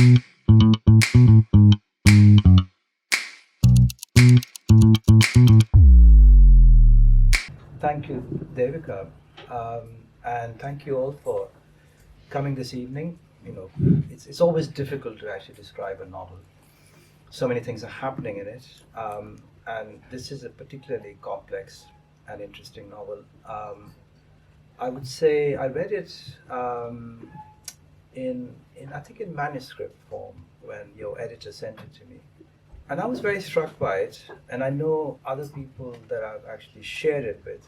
Thank you, Devika, and thank you all for coming this evening. It's always difficult to actually describe a novel. So many things are happening in it, and this is a particularly complex and interesting novel. I would say I read it in I think in manuscript form when your editor sent it to me, and I was very struck by it. And I know other people that I've actually shared it with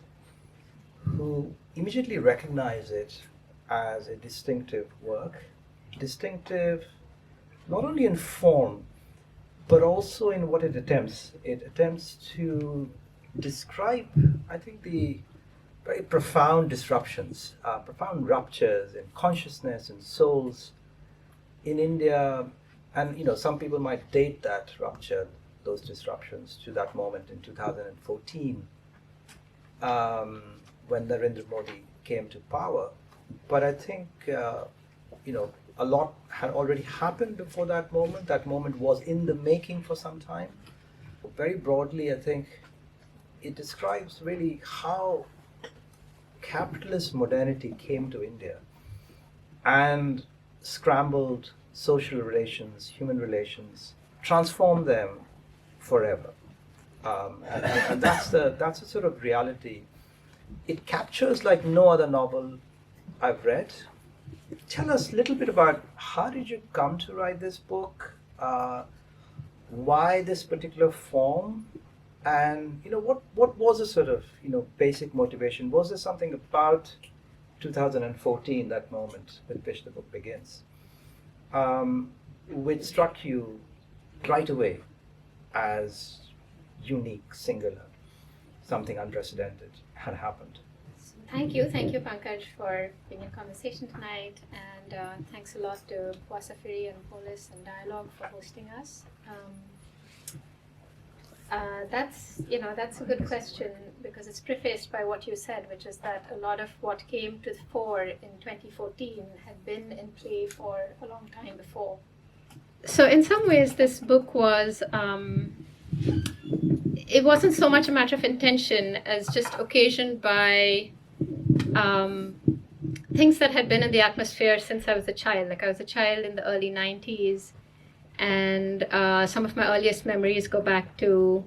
who immediately recognize it as a distinctive work, distinctive not only in form but also in what it attempts. It attempts to describe, I think, the very profound disruptions, profound ruptures in consciousness and souls in India. And some people might date that rupture, those disruptions, to that moment in 2014, when Narendra Modi came to power. But I think a lot had already happened before that moment. That moment was in the making for some time. Very broadly, I think it describes really how capitalist modernity came to India and scrambled social relations, human relations, transformed them forever. And that's a sort of reality. It captures like no other novel I've read. Tell us a little bit about how did you come to write this book, why this particular form, and what was the sort of basic motivation? Was there something about 2014, that moment with which the book begins, which struck you right away as unique, singular, something unprecedented had happened? Thank you, Pankaj, for being in conversation tonight, and thanks a lot to Wasafiri and Polis and Dialogue for hosting us. That's a good question because it's prefaced by what you said, which is that a lot of what came to the fore in 2014 had been in play for a long time before. So in some ways, this book was, it wasn't so much a matter of intention as just occasioned by things that had been in the atmosphere since I was a child. Like I was a child in the early 90s, and some of my earliest memories go back to,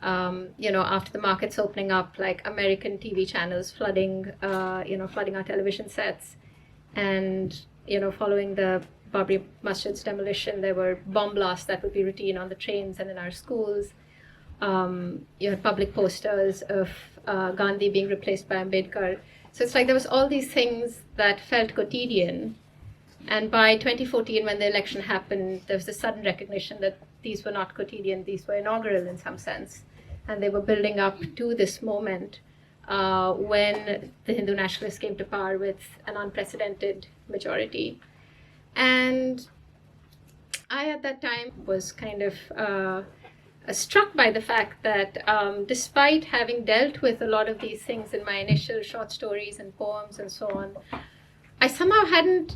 after the markets opening up, like American TV channels flooding our television sets. And, following the Babri Masjid's demolition, there were bomb blasts that would be routine on the trains and in our schools. You had public posters of Gandhi being replaced by Ambedkar. So it's like there was all these things that felt quotidian. And by 2014, when the election happened, there was a sudden recognition that these were not quotidian, these were inaugural in some sense. And they were building up to this moment when the Hindu nationalists came to power with an unprecedented majority. And I, at that time, was kind of struck by the fact that despite having dealt with a lot of these things in my initial short stories and poems and so on, I somehow hadn't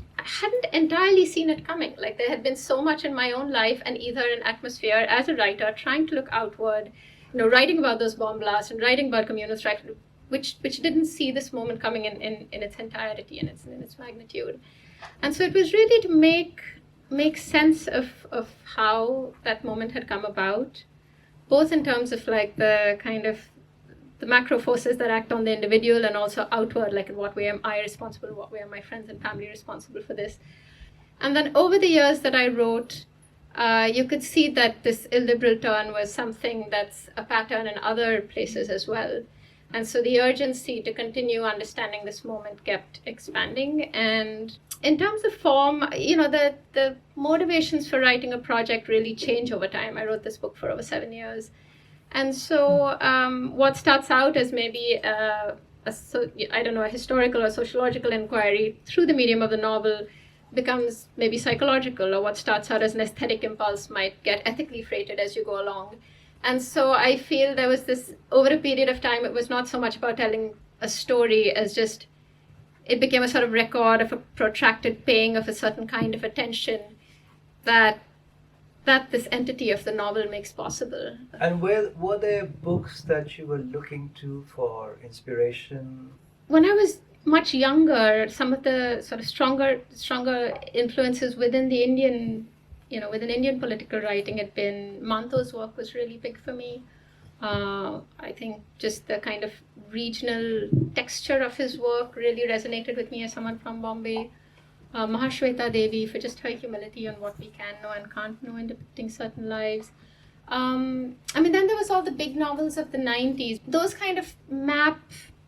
entirely seen it coming. Like there had been so much in my own life and either an atmosphere as a writer trying to look outward, writing about those bomb blasts and writing about communal strikes, which didn't see this moment coming in its entirety and in its magnitude. And so it was really to make sense of how that moment had come about, both in terms of like the kind of the macro forces that act on the individual and also outward, like in what way am I responsible, what way are my friends and family responsible for this. And then over the years that I wrote, you could see that this illiberal turn was something that's a pattern in other places as well. And so the urgency to continue understanding this moment kept expanding. And in terms of form, the motivations for writing a project really change over time. I wrote this book for over 7 years. And so what starts out as maybe a historical or sociological inquiry through the medium of the novel becomes maybe psychological, or what starts out as an aesthetic impulse might get ethically freighted as you go along. And so I feel there was this, over a period of time, it was not so much about telling a story as just, it became a sort of record of a protracted paying of a certain kind of attention that this entity of the novel makes possible. And were there books that you were looking to for inspiration? When I was much younger, some of the sort of stronger influences within the Indian, within Indian political writing had been Manto's work was really big for me. I think just the kind of regional texture of his work really resonated with me as someone from Bombay. Mahashweta Devi for just her humility on what we can know and can't know in depicting certain lives. Then there was all the big novels of the 90s. Those kind of map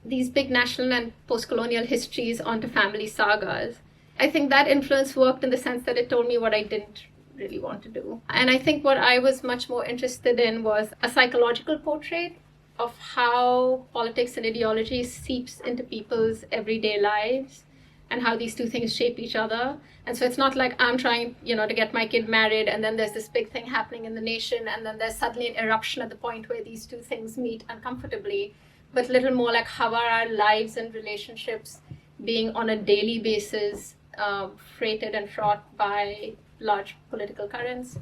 these big national and post-colonial histories onto family sagas. I think that influence worked in the sense that it told me what I didn't really want to do. And I think what I was much more interested in was a psychological portrait of how politics and ideology seeps into people's everyday lives and how these two things shape each other. And so it's not like I'm trying, to get my kid married and then there's this big thing happening in the nation and then there's suddenly an eruption at the point where these two things meet uncomfortably, but a little more like how are our lives and relationships being on a daily basis freighted and fraught by large political currents.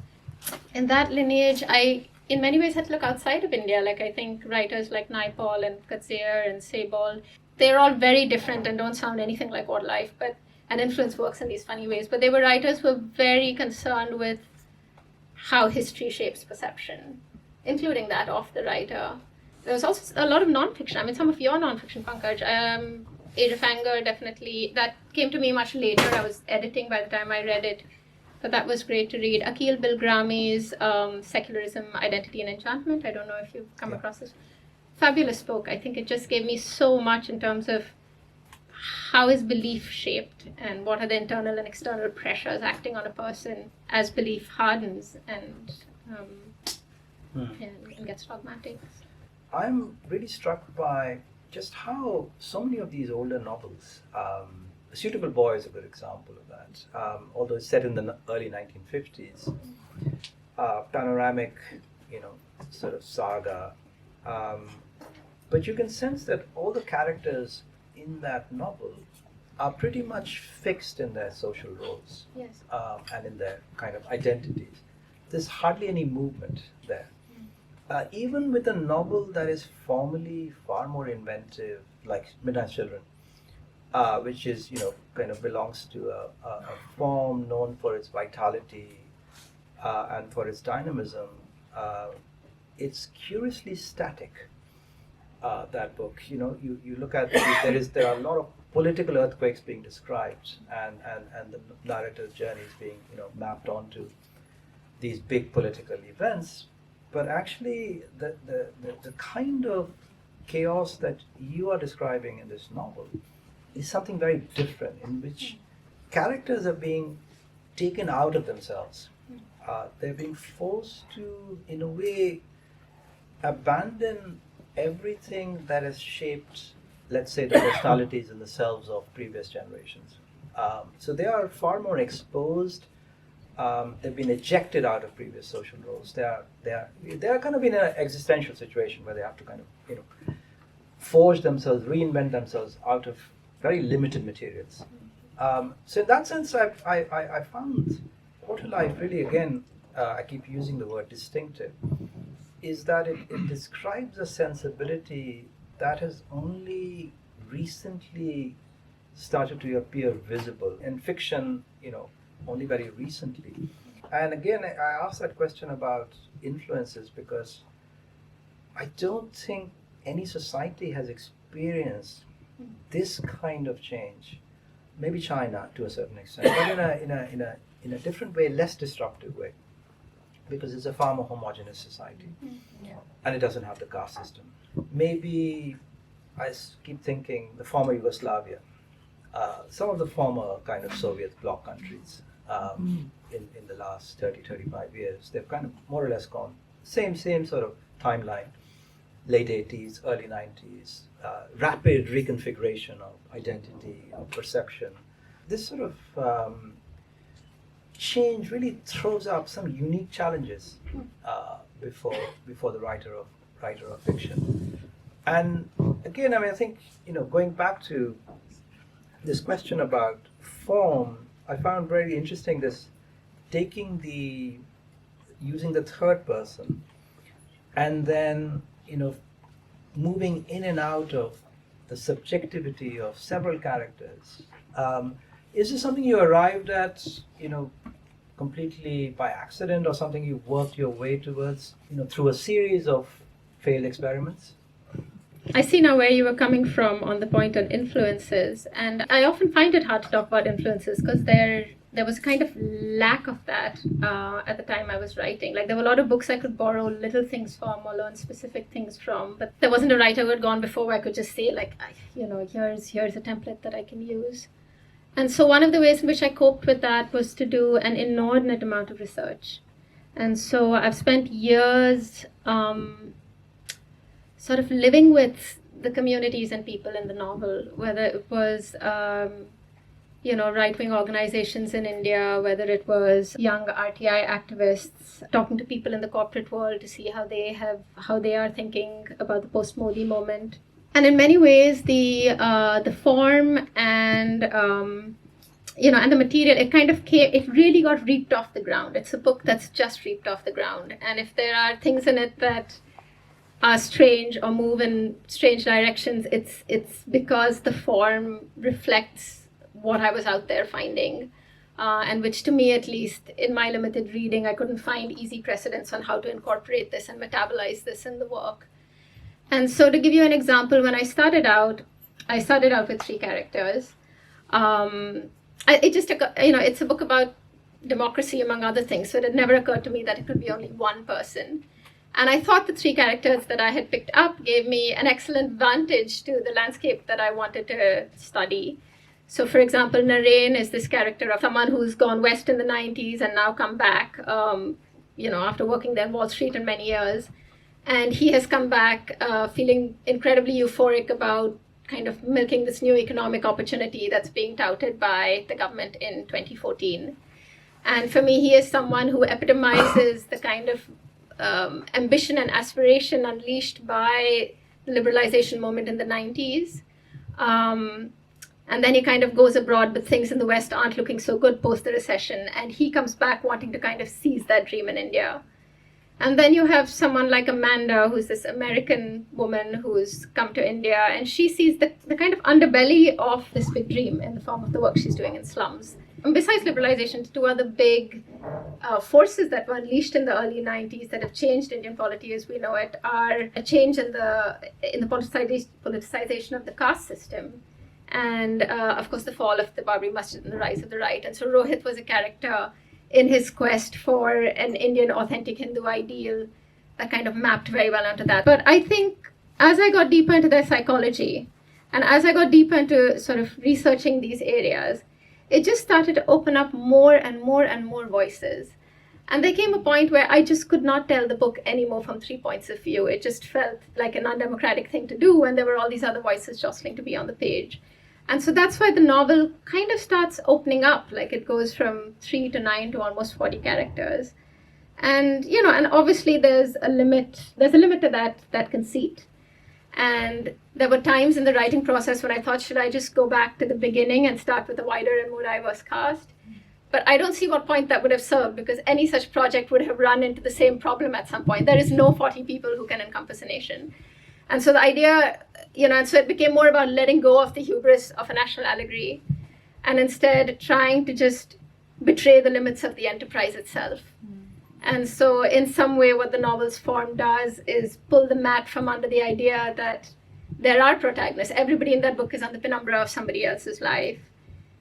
In that lineage, I in many ways had to look outside of India. Like I think writers like Naipaul and Katzer and Sebald, they're all very different and don't sound anything like Quarterlife, and influence works in these funny ways. But they were writers who were very concerned with how history shapes perception, including that of the writer. There was also a lot of nonfiction. Some of your nonfiction, Pankaj. Age of Anger, definitely. That came to me much later. I was editing by the time I read it. But that was great to read. Akhil Bilgrami's Secularism, Identity and Enchantment. I don't know if you've come across this. Fabulous book. I think it just gave me so much in terms of how is belief shaped and what are the internal and external pressures acting on a person as belief hardens and gets dogmatic. I'm really struck by just how so many of these older novels, A Suitable Boy is a good example of that, although it's set in the early 1950s, panoramic, sort of saga. But you can sense that all the characters in that novel are pretty much fixed in their social roles. Yes. And in their kind of identities. There's hardly any movement there. Even with a novel that is formally far more inventive, like Midnight Children, which is, kind of belongs to a form known for its vitality and for its dynamism, it's curiously static. That book, you look at there are a lot of political earthquakes being described, and the narrative journey is being mapped onto these big political events, but actually the kind of chaos that you are describing in this novel is something very different, in which characters are being taken out of themselves. They're being forced to, in a way, abandon everything that has shaped, let's say, the personalities and the selves of previous generations. So they are far more exposed. They've been ejected out of previous social roles. They are kind of in an existential situation where they have to kind of forge themselves, reinvent themselves out of very limited materials. So in that sense, I found Quarterlife really, again, I keep using the word distinctive, is that it describes a sensibility that has only recently started to appear visible in fiction, only very recently. And again, I asked that question about influences because I don't think any society has experienced this kind of change. Maybe China to a certain extent, but in a different way, less disruptive way, because it's a far more homogeneous society, and it doesn't have the caste system. Maybe I keep thinking the former Yugoslavia, some of the former kind of Soviet bloc countries in the last 30-35 years, they've kind of more or less gone same sort of timeline, late 80s, early 90s, rapid reconfiguration of identity, of perception. This sort of change really throws up some unique challenges before the writer of fiction. And again, I think going back to this question about form, I found very interesting this using the third person, and then moving in and out of the subjectivity of several characters. Is this something you arrived at, completely by accident, or something you worked your way towards, through a series of failed experiments? I see now where you were coming from on the point on influences, and I often find it hard to talk about influences because there was a kind of lack of that at the time I was writing. Like, there were a lot of books I could borrow little things from or learn specific things from, but there wasn't a writer who had gone before where I could just say, like, here's a template that I can use. And so one of the ways in which I coped with that was to do an inordinate amount of research. And so I've spent years sort of living with the communities and people in the novel, whether it was right-wing organizations in India, whether it was young RTI activists, talking to people in the corporate world to see how they are thinking about the post-Modi moment. And in many ways, the form and and the material, it really got reaped off the ground. It's a book that's just reaped off the ground. And if there are things in it that are strange or move in strange directions, it's because the form reflects what I was out there finding, and which, to me at least, in my limited reading, I couldn't find easy precedents on how to incorporate this and metabolize this in the work. And so, to give you an example, when I started out with 3 characters. It's a book about democracy, among other things, so it had never occurred to me that it could be only one person. And I thought the 3 characters that I had picked up gave me an excellent vantage to the landscape that I wanted to study. So, for example, Naren is this character of someone who's gone west in the 90s and now come back, after working there in Wall Street in many years. And he has come back feeling incredibly euphoric about kind of milking this new economic opportunity that's being touted by the government in 2014. And for me, he is someone who epitomizes the kind of ambition and aspiration unleashed by the liberalization moment in the 90s. And then he kind of goes abroad, but things in the West aren't looking so good post the recession. And he comes back wanting to kind of seize that dream in India. And then you have someone like Amanda, who's this American woman who's come to India, and she sees the kind of underbelly of this big dream in the form of the work she's doing in slums. And besides liberalization, 2 other big forces that were unleashed in the early 90s that have changed Indian polity as we know it are a change in the politicization of the caste system, and of course the fall of the Babri Masjid and the rise of the right. And so Rohit was a character in his quest for an Indian authentic Hindu ideal that kind of mapped very well onto that. But I think as I got deeper into their psychology, and as I got deeper into sort of researching these areas, it just started to open up more and more and more voices. And there came a point where I just could not tell the book anymore from 3 points of view. It just felt like an undemocratic thing to do when there were all these other voices jostling to be on the page. And so that's why the novel kind of starts opening up, like it goes from 3 to 9 to almost 40 characters. And, and obviously there's a limit to that conceit. And there were times in the writing process when I thought, should I just go back to the beginning and start with a wider and more diverse cast? But I don't see what point that would have served, because any such project would have run into the same problem at some point. There is no 40 people who can encompass a nation. And so the idea, and so it became more about letting go of the hubris of a national allegory and instead trying to just betray the limits of the enterprise itself. And so in some way, what the novel's form does is pull the mat from under the idea that there are protagonists. Everybody in that book is on the penumbra of somebody else's life.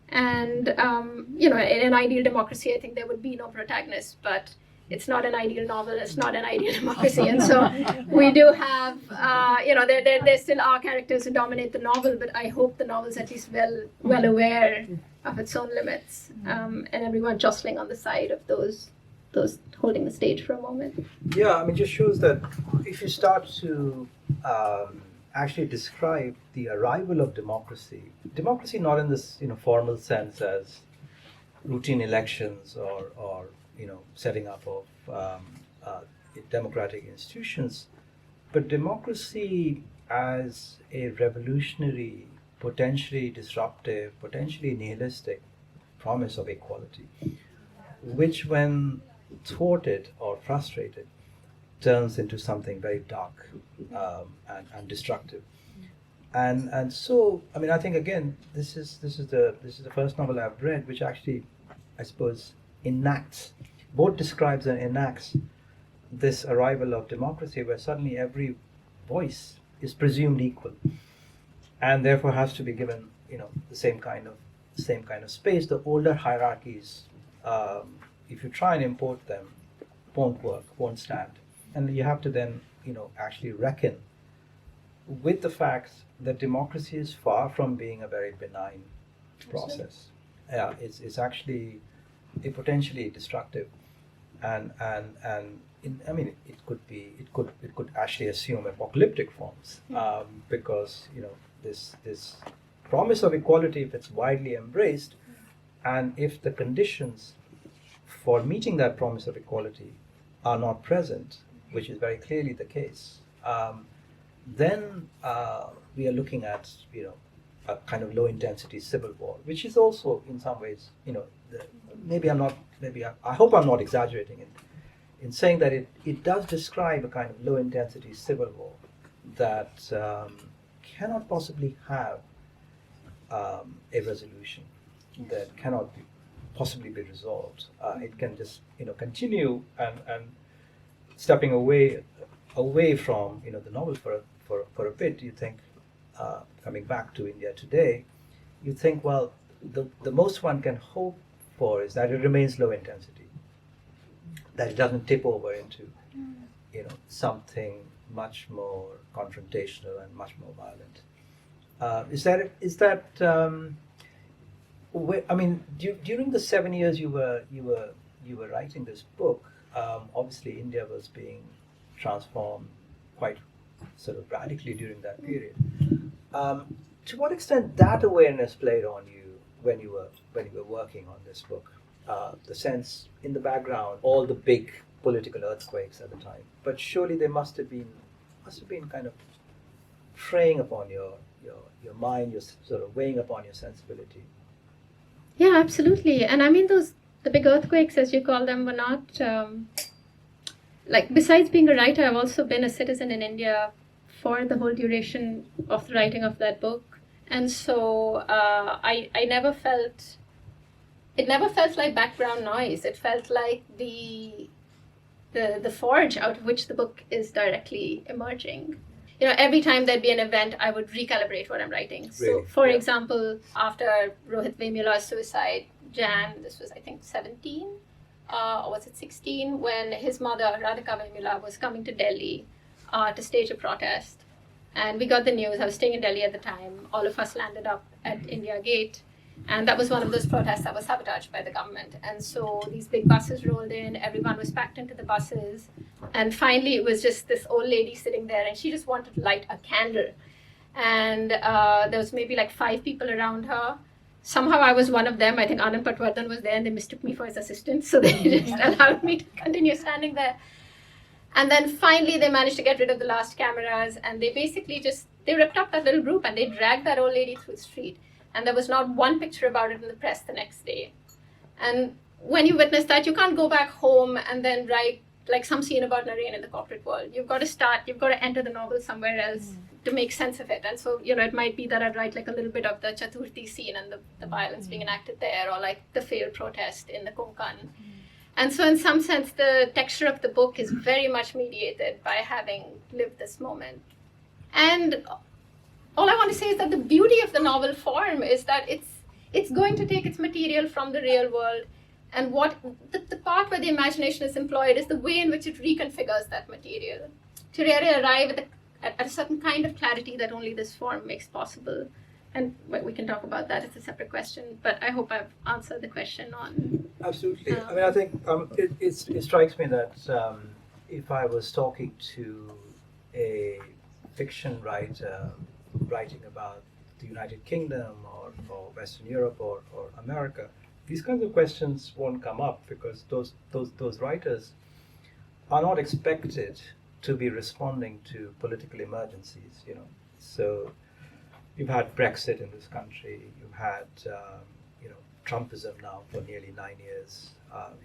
And, in an ideal democracy, I think there would be no protagonist, but it's not an ideal novel, it's not an ideal democracy. And so we do have, there still are characters who dominate the novel, but I hope the novel's at least well aware of its own limits, and everyone jostling on the side of those holding the stage for a moment. Yeah, it just shows that if you start to actually describe the arrival of democracy not in this formal sense as routine elections or setting up of democratic institutions, but democracy as a revolutionary, potentially disruptive, potentially nihilistic promise of equality. which when thwarted or frustrated turns into something very dark and destructive. And so I mean I think again this is the first novel I've read which actually I suppose enacts, both describes and enacts this arrival of democracy where suddenly every voice is presumed equal and therefore has to be given the same kind of space. The older hierarchies, if you try and import them, won't work, won't stand, and you have to then actually reckon with the fact that democracy is far from being a very benign process. Yeah, it's actually a potentially destructive, and I mean it could actually assume apocalyptic forms because this promise of equality, if it's widely embraced, and if the conditions for meeting that promise of equality are not present, which is very clearly the case, then we are looking at a kind of low intensity civil war, which is also in some ways I hope I'm not exaggerating in saying that it does describe a kind of low intensity civil war that cannot possibly have a resolution, that cannot possibly be resolved. It can just continue and stepping away from the novel for a bit. You think coming back to India today, you think well the most one can hope for is that it remains low intensity, that it doesn't tip over into something much more confrontational and much more violent. I mean, during the 7 years you were writing this book, obviously India was being transformed quite sort of radically during that period. To what extent that awareness played on you when you were working on this book? The sense in the background, all the big political earthquakes at the time, but surely they must have been kind of preying upon your mind, your sort of weighing upon your sensibility. Yeah, absolutely. And I mean, the big earthquakes, as you call them, were not besides being a writer, I've also been a citizen in India for the whole duration of the writing of that book, and so I never felt. It never felt like background noise. It felt like the forge out of which the book is directly emerging. Every time there'd be an event, I would recalibrate what I'm writing. Really? So, for example, after Rohit Vemula's suicide, this was, I think, 17, or was it 16, when his mother, Radhika Vemula, was coming to Delhi to stage a protest. And we got the news. I was staying in Delhi at the time. All of us landed up at India Gate. And that was one of those protests that was sabotaged by the government. And so these big buses rolled in, everyone was packed into the buses. And finally, it was just this old lady sitting there, and she just wanted to light a candle. And there was maybe like 5 people around her. Somehow I was one of them. I think Anand Patwardhan was there, and they mistook me for his assistant. So they just allowed me to continue standing there. And then finally, they managed to get rid of the last cameras. And they basically they ripped up that little group, and they dragged that old lady through the street. And there was not one picture about it in the press the next day. And when you witness that, you can't go back home and then write like some scene about Naren in the corporate world. You've got to enter the novel somewhere else to make sense of it. And so, it might be that I'd write like a little bit of the Chaturthi scene and the violence being enacted there, or like the failed protest in the Konkan. And so in some sense, the texture of the book is very much mediated by having lived this moment. And all I want to say is that the beauty of the novel form is that it's going to take its material from the real world, and what the part where the imagination is employed is the way in which it reconfigures that material to really arrive at a certain kind of clarity that only this form makes possible. And we can talk about that. It's a separate question, but I hope I've answered the question on. Absolutely. I mean, I think it strikes me that if I was talking to a fiction writer writing about the United Kingdom or Western Europe or America, these kinds of questions won't come up because those writers are not expected to be responding to political emergencies. So you've had Brexit in this country, you've had Trumpism now for nearly 9 years.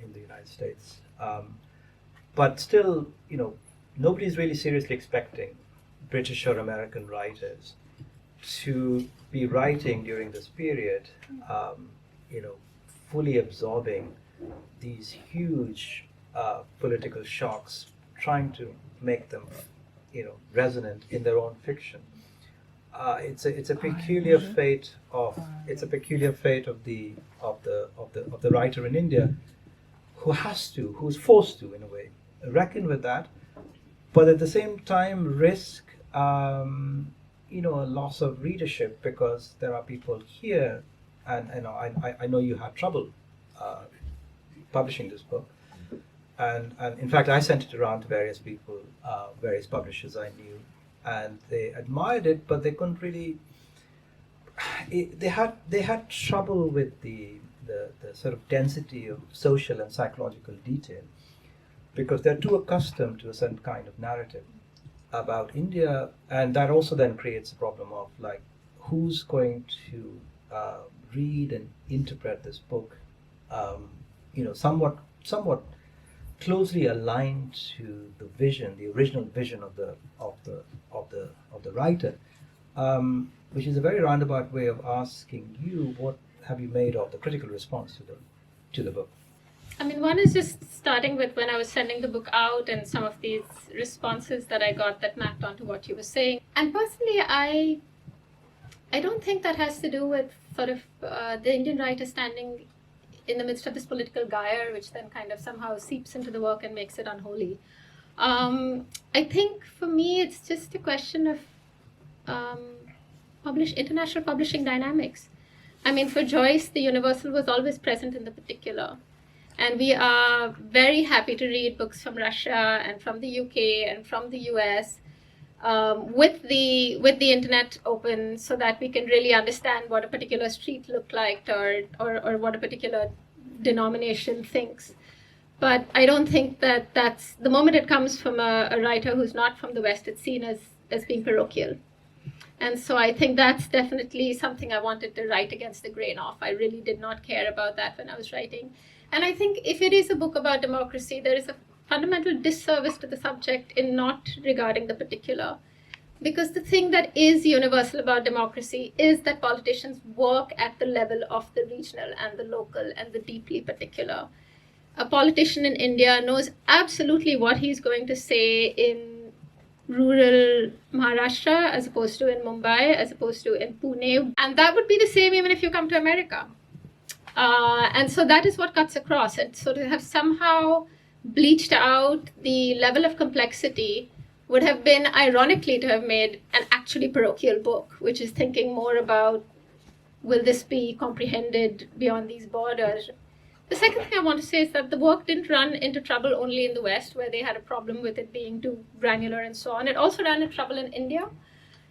in the United States. But still, nobody's really seriously expecting British or American writers to be writing during this period, fully absorbing these huge political shocks, trying to make them, resonant in their own fiction. It's a peculiar fate of the writer in India, who's forced to, in a way, reckon with that, but at the same time risk a loss of readership, because there are people here, and I know you had trouble publishing this book, and in fact I sent it around to various people, various publishers I knew, and they admired it, but they couldn't really. They had trouble with the sort of density of social and psychological detail, because they're too accustomed to a certain kind of narrative about India, and that also then creates a problem of, like, who's going to read and interpret this book, somewhat closely aligned to the vision, the original vision of the writer, which is a very roundabout way of asking you, what have you made of the critical response to the book? I mean, one is just starting with when I was sending the book out and some of these responses that I got that mapped onto what you were saying. And personally, I don't think that has to do with sort of the Indian writer standing in the midst of this political gyre, which then kind of somehow seeps into the work and makes it unholy. I think for me, it's just a question of international publishing dynamics. I mean, for Joyce, the universal was always present in the particular. And we are very happy to read books from Russia and from the UK and from the US with the internet open, so that we can really understand what a particular street looked like, or what a particular denomination thinks. But I don't think that that's the moment it comes from a writer who's not from the West, it's seen as being parochial. And so I think that's definitely something I wanted to write against the grain of. I really did not care about that when I was writing. And I think if it is a book about democracy, there is a fundamental disservice to the subject in not regarding the particular. Because the thing that is universal about democracy is that politicians work at the level of the regional and the local and the deeply particular. A politician in India knows absolutely what he's going to say in rural Maharashtra as opposed to in Mumbai, as opposed to in Pune. And that would be the same even if you come to America. And so that is what cuts across. And so to have somehow bleached out the level of complexity would have been, ironically, to have made an actually parochial book, which is thinking more about, will this be comprehended beyond these borders? The second thing I want to say is that the work didn't run into trouble only in the West, where they had a problem with it being too granular and so on. It also ran into trouble in India.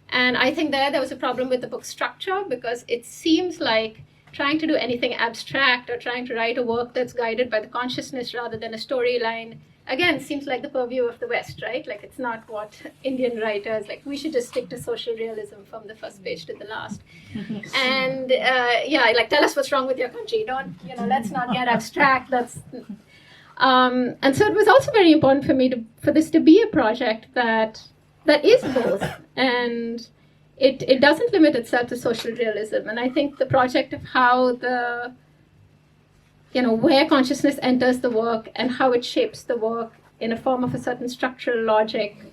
And I think there was a problem with the book structure, because it seems like trying to do anything abstract or trying to write a work that's guided by the consciousness rather than a storyline, again, seems like the purview of the West, right? Like, it's not what Indian writers, like, we should just stick to social realism from the first page to the last. And like, tell us what's wrong with your country. Don't, let's not get abstract. And so it was also very important for me for this to be a project that is both. And it doesn't limit itself to social realism. And I think the project of how where consciousness enters the work and how it shapes the work in a form of a certain structural logic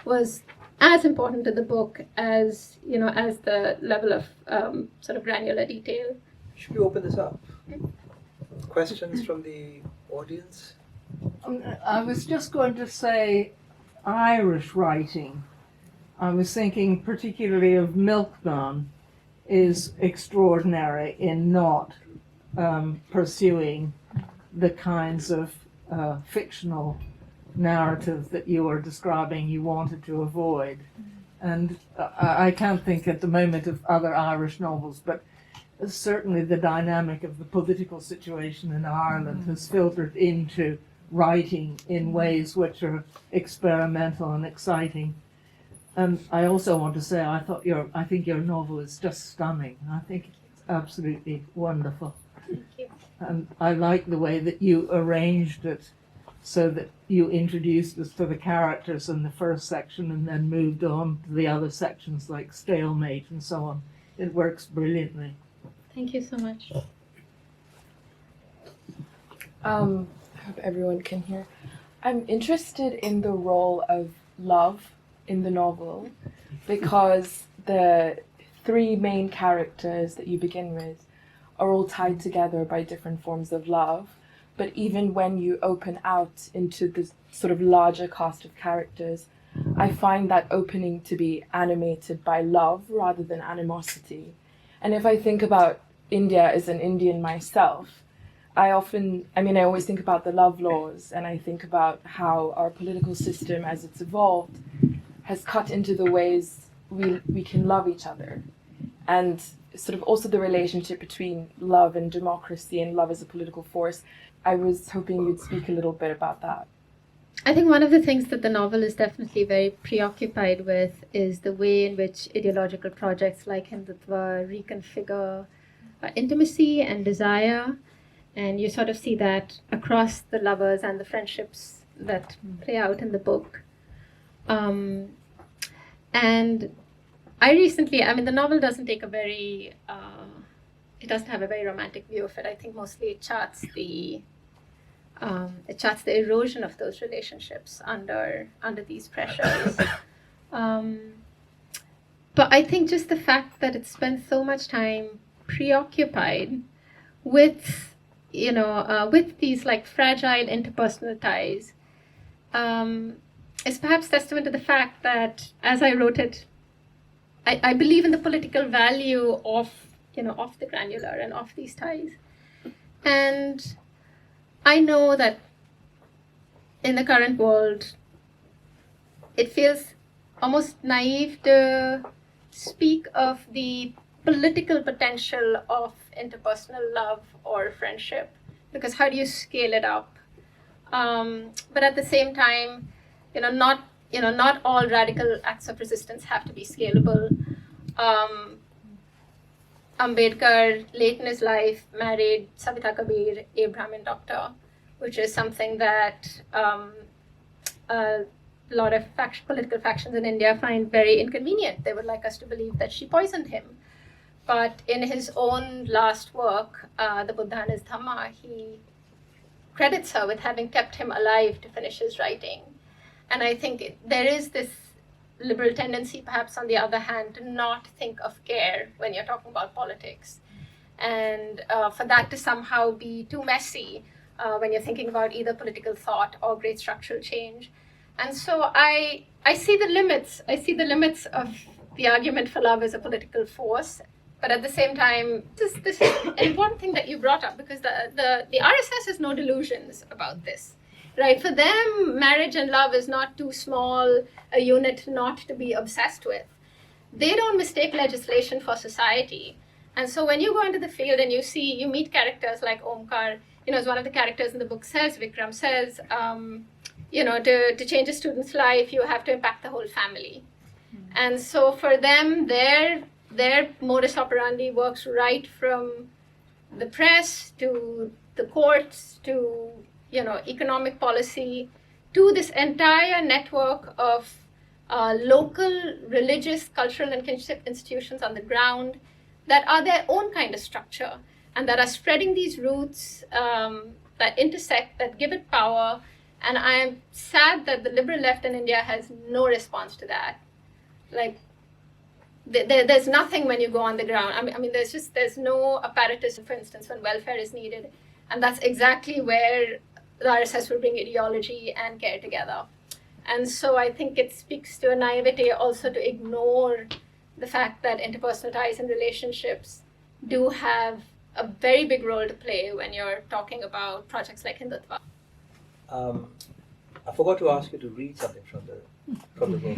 was as important to the book as the level of sort of granular detail. Should we open this up? Questions from the audience? I was just going to say Irish writing. I was thinking particularly of Milkman is extraordinary in not pursuing the kinds of fictional narrative that you were describing you wanted to avoid. And I can't think at the moment of other Irish novels, but certainly the dynamic of the political situation in Ireland has filtered into writing in ways which are experimental and exciting. And I also want to say I think your novel is just stunning. I think it's absolutely wonderful. Thank you. And I like the way that you arranged it so that you introduced us to the characters in the first section and then moved on to the other sections like stalemate and so on. It works brilliantly. Thank you so much. I hope everyone can hear. I'm interested in the role of love in the novel because the three main characters that you begin with are all tied together by different forms of love. But even when you open out into the sort of larger cast of characters, I find that opening to be animated by love rather than animosity. And if I think about India as an Indian myself, I always think about the love laws, and I think about how our political system, as it's evolved, has cut into the ways we can love each other. And sort of also the relationship between love and democracy and love as a political force. I was hoping you'd speak a little bit about that. I think one of the things that the novel is definitely very preoccupied with is the way in which ideological projects like Hindutva reconfigure intimacy and desire. And you sort of see that across the lovers and the friendships that play out in the book. And the novel doesn't take it doesn't have a very romantic view of it. I think mostly it charts the erosion of those relationships under these pressures. But I think just the fact that it spends so much time preoccupied with these like fragile interpersonal ties is perhaps testament to the fact that as I wrote it, I believe in the political value of the granular and of these ties. And I know that in the current world, it feels almost naive to speak of the political potential of interpersonal love or friendship, because how do you scale it up? But at the same time, not all radical acts of resistance have to be scalable. Ambedkar, late in his life, married Savita Kabir, a Brahmin doctor, which is something that a lot of political factions in India find very inconvenient. They would like us to believe that she poisoned him. But in his own last work, The Buddha and His Dhamma, he credits her with having kept him alive to finish his writing. And I think there is this liberal tendency, perhaps on the other hand, to not think of care when you're talking about politics. And for that to somehow be too messy when you're thinking about either political thought or great structural change. And so I see the limits. I see the limits of the argument for love as a political force. But at the same time, this is an important thing that you brought up, because the RSS has no delusions about this. Right, for them, marriage and love is not too small a unit not to be obsessed with. They don't mistake legislation for society. And so when you go into the field and you meet characters like Omkar, as one of the characters in the book says, Vikram says, to change a student's life, you have to impact the whole family. Mm-hmm. And so for them, their modus operandi works right from the press to the courts to economic policy, to this entire network of local religious, cultural, and kinship institutions on the ground that are their own kind of structure and that are spreading these roots that intersect, that give it power. And I am sad that the liberal left in India has no response to that. Like, there's nothing when you go on the ground. I mean, there's no apparatus, for instance, when welfare is needed. And that's exactly where the RSS will bring ideology and care together. And so I think it speaks to a naivety also to ignore the fact that interpersonal ties and relationships do have a very big role to play when you're talking about projects like Hindutva. I forgot to ask you to read something from the book.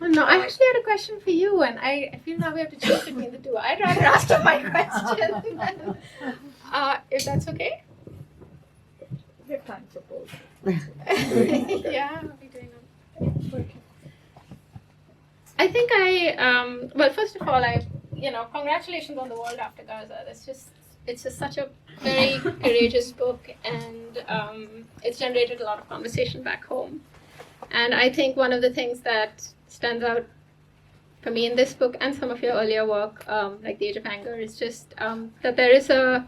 Oh, no, I actually had a question for you, and I feel now we have to choose between the two. I'd rather ask you my question. If that's okay? We have time for both. Yeah, I'll be doing it. I think first of all, congratulations on the World After Gaza. It's just such a very courageous book, and it's generated a lot of conversation back home. And I think one of the things that stands out for me in this book and some of your earlier work, like The Age of Anger, is just that there is a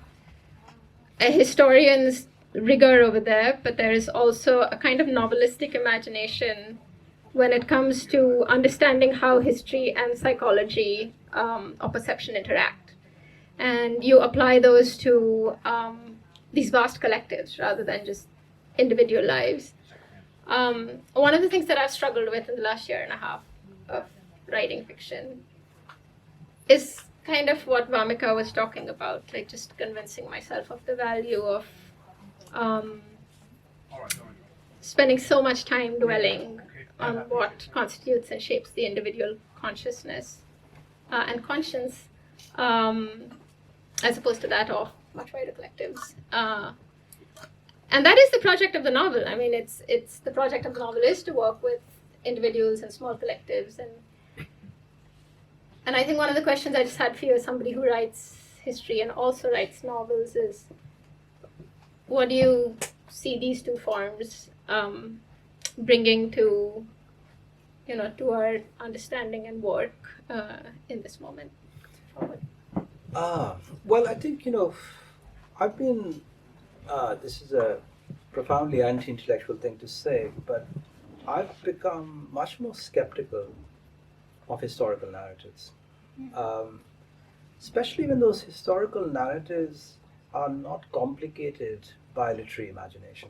historian's rigor over there, but there is also a kind of novelistic imagination when it comes to understanding how history and psychology or perception interact. And you apply those to these vast collectives rather than just individual lives. One of the things that I've struggled with in the last year and a half of writing fiction is kind of what Vamika was talking about, like just convincing myself of the value of spending so much time dwelling on what constitutes and shapes the individual consciousness and conscience, as opposed to that of much wider collectives. And that is the project of the novel. I mean, it's the project of the novelist to work with individuals and small collectives. And I think one of the questions I just had for you as somebody who writes history and also writes novels is, what do you see these two forms bringing to, to our understanding and work in this moment? Well, I think, I've been, this is a profoundly anti-intellectual thing to say, but I've become much more skeptical of historical narratives. Especially when those historical narratives are not complicated by literary imagination.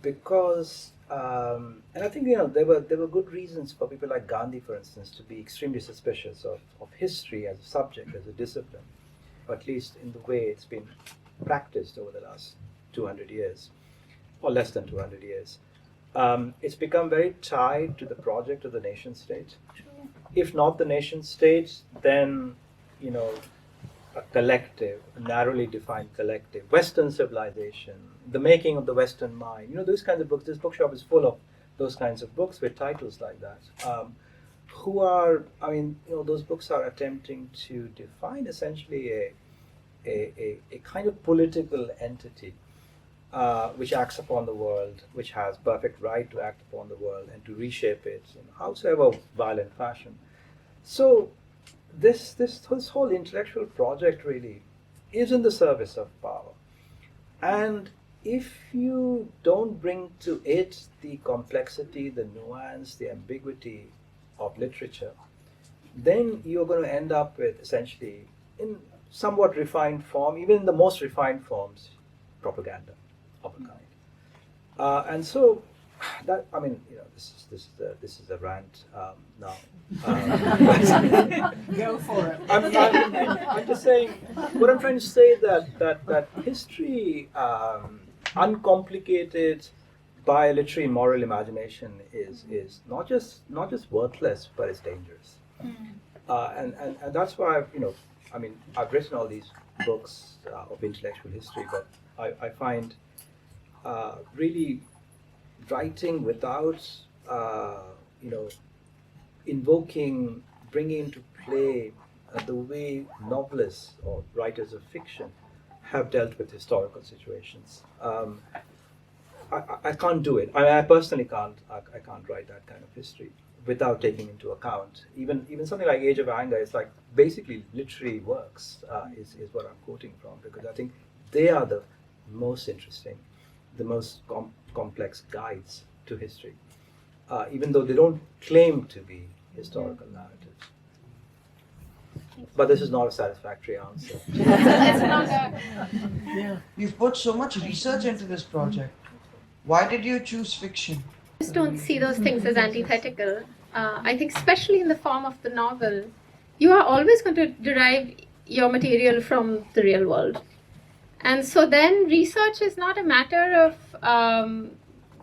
Because, and I think, there were good reasons for people like Gandhi, for instance, to be extremely suspicious of history as a subject, as a discipline, or at least in the way it's been practiced over the last 200 years, or less than 200 years. It's become very tied to the project of the nation state. If not the nation state, then, a collective, a narrowly defined collective, Western civilization, the making of the Western mind, those kinds of books. This bookshop is full of those kinds of books with titles like that. Those books are attempting to define essentially a kind of political entity which acts upon the world, which has perfect right to act upon the world and to reshape it in howsoever violent fashion. So this whole intellectual project really is in the service of power. And if you don't bring to it the complexity, the nuance, the ambiguity of literature, then you're going to end up with essentially, in somewhat refined form, even in the most refined forms, propaganda of a kind. And so that, this is a rant now. Go for it. I'm just saying, what I'm trying to say that history, uncomplicated by literary moral imagination, is not just worthless, but it's dangerous. And that's why I've written all these books of intellectual history, but I find really writing without bringing into play the way novelists or writers of fiction have dealt with historical situations. I can't do it. I personally can't. I can't write that kind of history without taking into account even something like Age of Anger. It's like basically literary works is what I'm quoting from, because I think they are the most interesting, the most complex guides to history, even though they don't claim to be historical narratives. But this is not a satisfactory answer. Yeah. You've put so much research into this project. Why did you choose fiction? I just don't see those things as antithetical. I think especially in the form of the novel, you are always going to derive your material from the real world. And so then research is not a matter of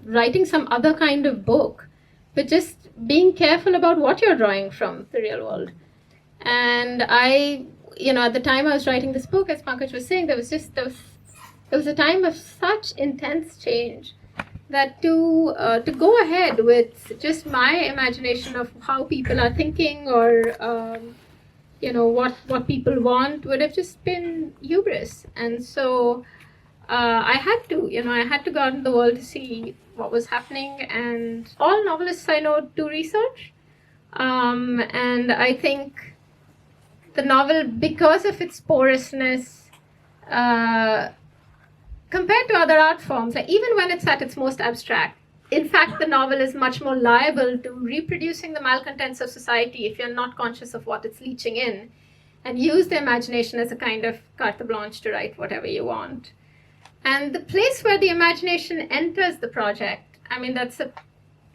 writing some other kind of book, but just being careful about what you're drawing from the real world. And I, at the time I was writing this book, as Pankaj was saying, there was a time of such intense change that to go ahead with just my imagination of how people are thinking or what people want would have just been hubris. And so I had to go out in the world to see what was happening. And all novelists I know do research. And I think the novel, because of its porousness, compared to other art forms, like even when it's at its most abstract, in fact, the novel is much more liable to reproducing the malcontents of society if you're not conscious of what it's leaching in, and use the imagination as a kind of carte blanche to write whatever you want. And the place where the imagination enters the project, I mean, that's a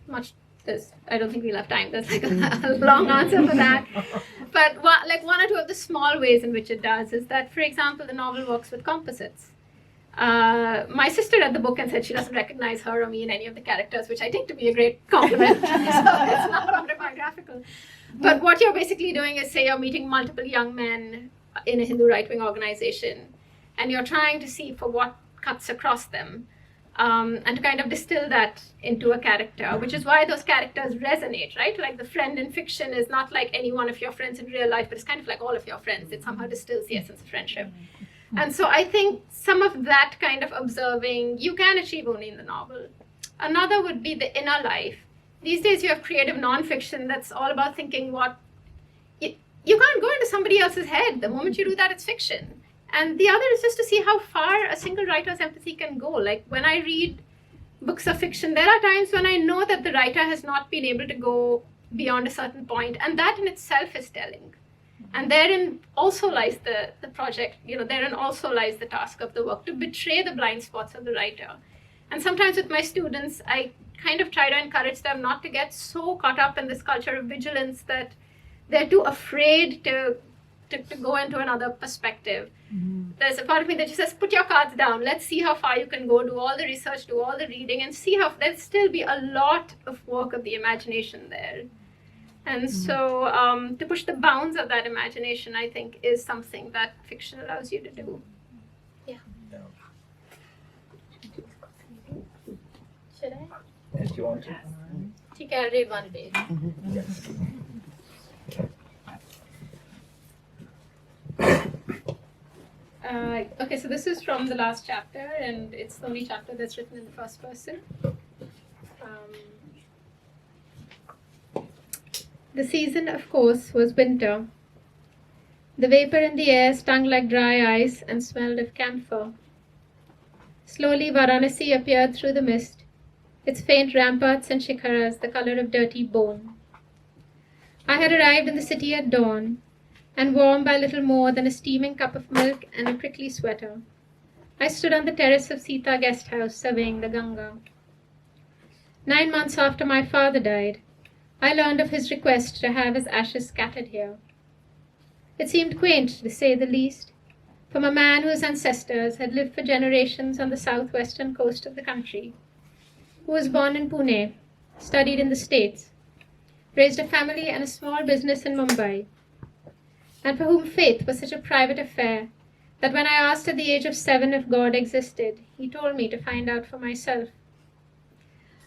much, I don't think we'll have time. There's like a long answer for that. But one or two of the small ways in which it does is that, for example, the novel works with composites. My sister read the book and said she doesn't recognize her or me in any of the characters, which I take to be a great compliment. So it's not autobiographical. But what you're basically doing is, say you're meeting multiple young men in a Hindu right-wing organization, and you're trying to see for what cuts across them, and to kind of distill that into a character, which is why those characters resonate, right? Like the friend in fiction is not like any one of your friends in real life, but it's kind of like all of your friends. It somehow distills the essence of friendship. And so I think some of that kind of observing you can achieve only in the novel. Another would be the inner life. These days you have creative nonfiction that's all about thinking you can't go into somebody else's head. The moment you do that, it's fiction. And the other is just to see how far a single writer's empathy can go. Like when I read books of fiction, there are times when I know that the writer has not been able to go beyond a certain point, and that in itself is telling. And therein also lies the project, therein also lies the task of the work, to betray the blind spots of the writer. And sometimes with my students, I kind of try to encourage them not to get so caught up in this culture of vigilance that they're too afraid to go into another perspective. Mm-hmm. There's a part of me that just says, put your cards down. Let's see how far you can go, do all the research, do all the reading, and see how there'll still be a lot of work of the imagination there. And so to push the bounds of that imagination, I think, is something that fiction allows you to do. Yeah. Should I? If you want to. Okay, I'll read one page. Yes. Okay, so this is from the last chapter, and it's the only chapter that's written in the first person. The season, of course, was winter. The vapor in the air stung like dry ice and smelled of camphor. Slowly Varanasi appeared through the mist, its faint ramparts and shikharas the color of dirty bone. I had arrived in the city at dawn, and warm by little more than a steaming cup of milk and a prickly sweater. I stood on the terrace of Sita guest house surveying the Ganga. 9 months after my father died, I learned of his request to have his ashes scattered here. It seemed quaint, to say the least, from a man whose ancestors had lived for generations on the southwestern coast of the country, who was born in Pune, studied in the States, raised a family and a small business in Mumbai, and for whom faith was such a private affair that when I asked at the age of 7 if God existed, he told me to find out for myself.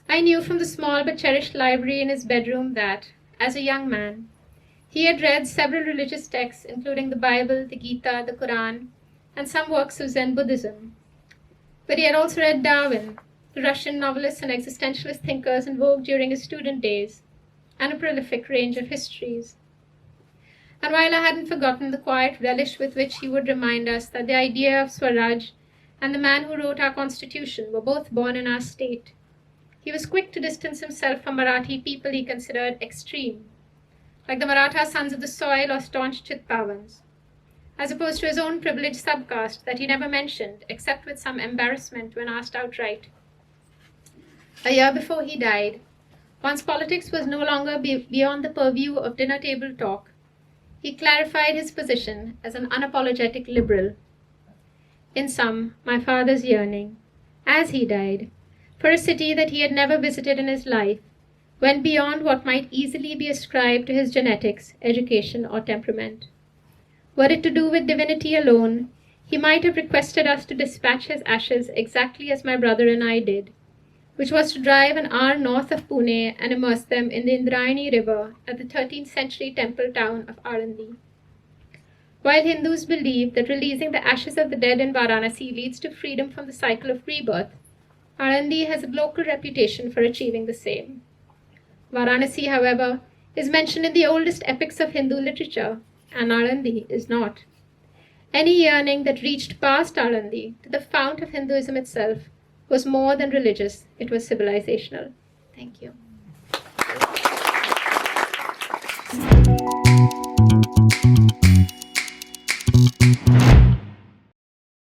I knew from the small but cherished library in his bedroom that, as a young man, he had read several religious texts, including the Bible, the Gita, the Quran, and some works of Zen Buddhism. But he had also read Darwin, the Russian novelist and existentialist thinkers in vogue during his student days, and a prolific range of histories. And while I hadn't forgotten the quiet relish with which he would remind us that the idea of Swaraj and the man who wrote our constitution were both born in our state, he was quick to distance himself from Marathi people he considered extreme, like the Maratha sons of the soil or staunch Chitpavans, as opposed to his own privileged subcaste that he never mentioned, except with some embarrassment when asked outright. A year before he died, once politics was no longer beyond the purview of dinner table talk, he clarified his position as an unapologetic liberal. In sum, my father's yearning, as he died, for a city that he had never visited in his life, went beyond what might easily be ascribed to his genetics, education, or temperament. Were it to do with divinity alone, he might have requested us to dispatch his ashes exactly as my brother and I did, which was to drive an hour north of Pune and immerse them in the Indrayani river at the 13th century temple town of Arandi. While Hindus believe that releasing the ashes of the dead in Varanasi leads to freedom from the cycle of rebirth, Alandi has a local reputation for achieving the same. Varanasi, however, is mentioned in the oldest epics of Hindu literature, and Alandi is not. Any yearning that reached past Alandi to the fount of Hinduism itself was more than religious, it was civilizational. Thank you.